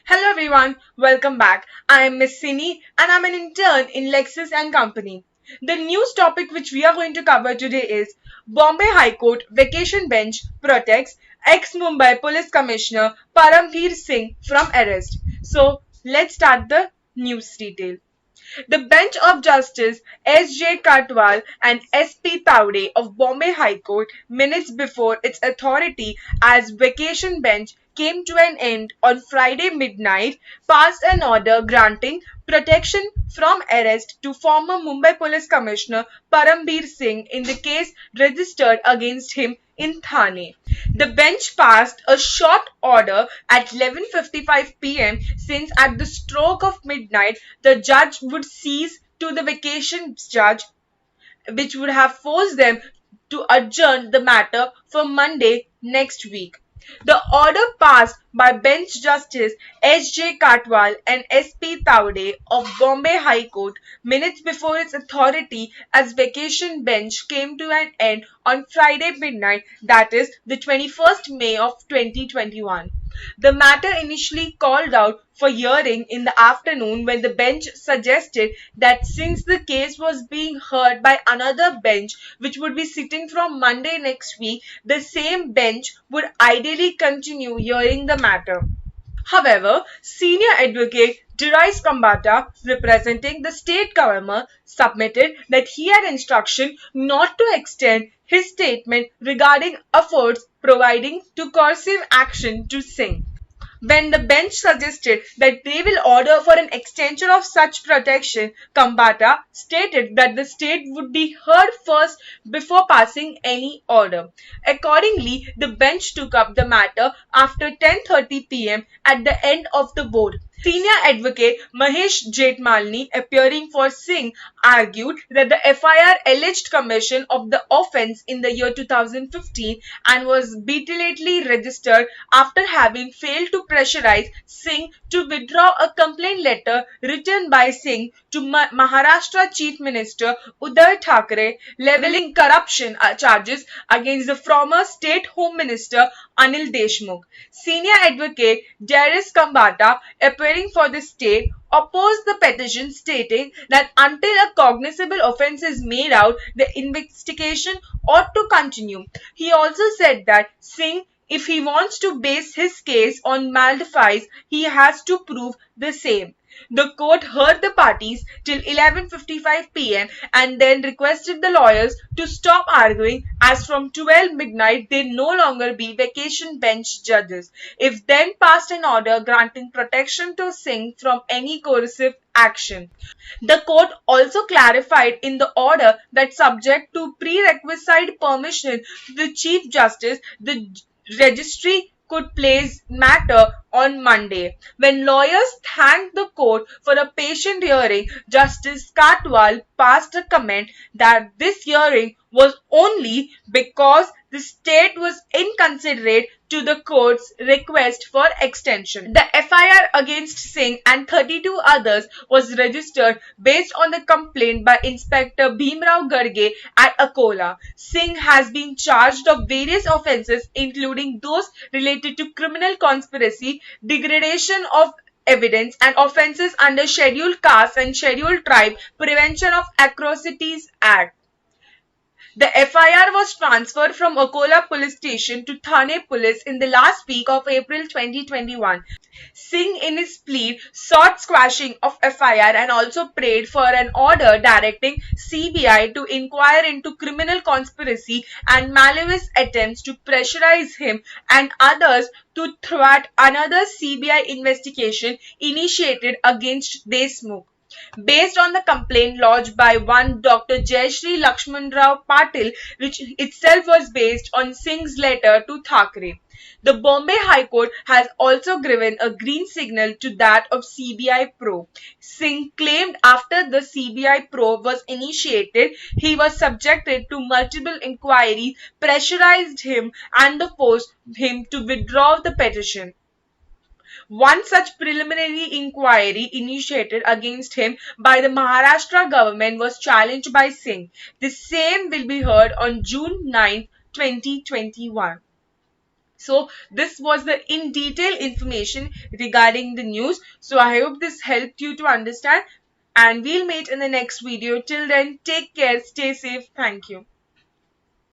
Hello everyone, welcome back. I am Miss Sini and I'm an intern in Lexis and Company. The news topic which we are going to cover today is Bombay High Court vacation bench protects ex-Mumbai Police Commissioner Paramveer Singh from arrest. So let's start the news detail. The bench of Justice S.J. Katwal and S.P. Taude of Bombay High Court, minutes before its authority as vacation bench came to an end on Friday midnight, passed an order granting protection from arrest to former Mumbai Police Commissioner Paramveer Singh in the case registered against him in Thane. The bench passed a short order at 11:55 p.m. since at the stroke of midnight the judge would cease to the vacation judge, which would have forced them to adjourn the matter for Monday next week. The order passed by Bench Justice S.J. Katwal and S.P. Taude of Bombay High Court minutes before its authority as vacation bench came to an end on Friday midnight, that is, the 21st May of 2021. The matter initially called out for hearing in the afternoon when the bench suggested that since the case was being heard by another bench which would be sitting from Monday next week, the same bench would ideally continue hearing the matter. However, senior advocate Darius Kambata, representing the state governor, submitted that he had instruction not to extend his statement regarding efforts providing to coercive action to Singh. When the bench suggested that they will order for an extension of such protection, Kambata stated that the state would be heard first before passing any order. Accordingly, the bench took up the matter after 10:30 p.m. at the end of the board. Senior advocate Mahesh Jetmalni, appearing for Singh, argued that the FIR alleged commission of the offence in the year 2015 and was belatedly registered after having failed to pressurize Singh to withdraw a complaint letter written by Singh to Maharashtra Chief Minister Uddhav Thackeray levelling corruption charges against the former State Home Minister Anil Deshmukh. Senior advocate Darius Kambata, appearing for the state, opposed the petition, stating that until a cognizable offence is made out, the investigation ought to continue. He also said that Singh, if he wants to base his case on malfeasance, he has to prove the same. The court heard the parties till 11:55 p.m. and then requested the lawyers to stop arguing as from 12 midnight they no longer be vacation bench judges. It then passed an order granting protection to Singh from any coercive action. The court also clarified in the order that subject to prerequisite permission to the Chief Justice, the registry could place matter on Monday. When lawyers thanked the court for a patient hearing, Justice Katwal passed a comment that this hearing was only because the state was inconsiderate to the court's request for extension. The FIR against Singh and 32 others was registered based on the complaint by Inspector Bhimrao Garge at Akola. Singh has been charged of various offences including those related to criminal conspiracy, degradation of evidence and offences under Scheduled Caste and Scheduled Tribe Prevention of Atrocities Act. The FIR was transferred from Akola Police Station to Thane Police in the last week of April 2021. Singh in his plea sought squashing of FIR and also prayed for an order directing CBI to inquire into criminal conspiracy and malicious attempts to pressurize him and others to thwart another CBI investigation initiated against Deshmukh. Based on the complaint lodged by one Dr. Jayashree Lakshmanrao Patil, which itself was based on Singh's letter to Thackeray. The Bombay High Court has also given a green signal to that of CBI probe. Singh claimed after the CBI probe was initiated, he was subjected to multiple inquiries, pressurized him and forced him to withdraw the petition. One such preliminary inquiry initiated against him by the Maharashtra government was challenged by Singh. The same will be heard on June 9, 2021. So this was the in detail information regarding the news. So I hope this helped you to understand, and we'll meet in the next video. Till then, take care, stay safe. Thank you.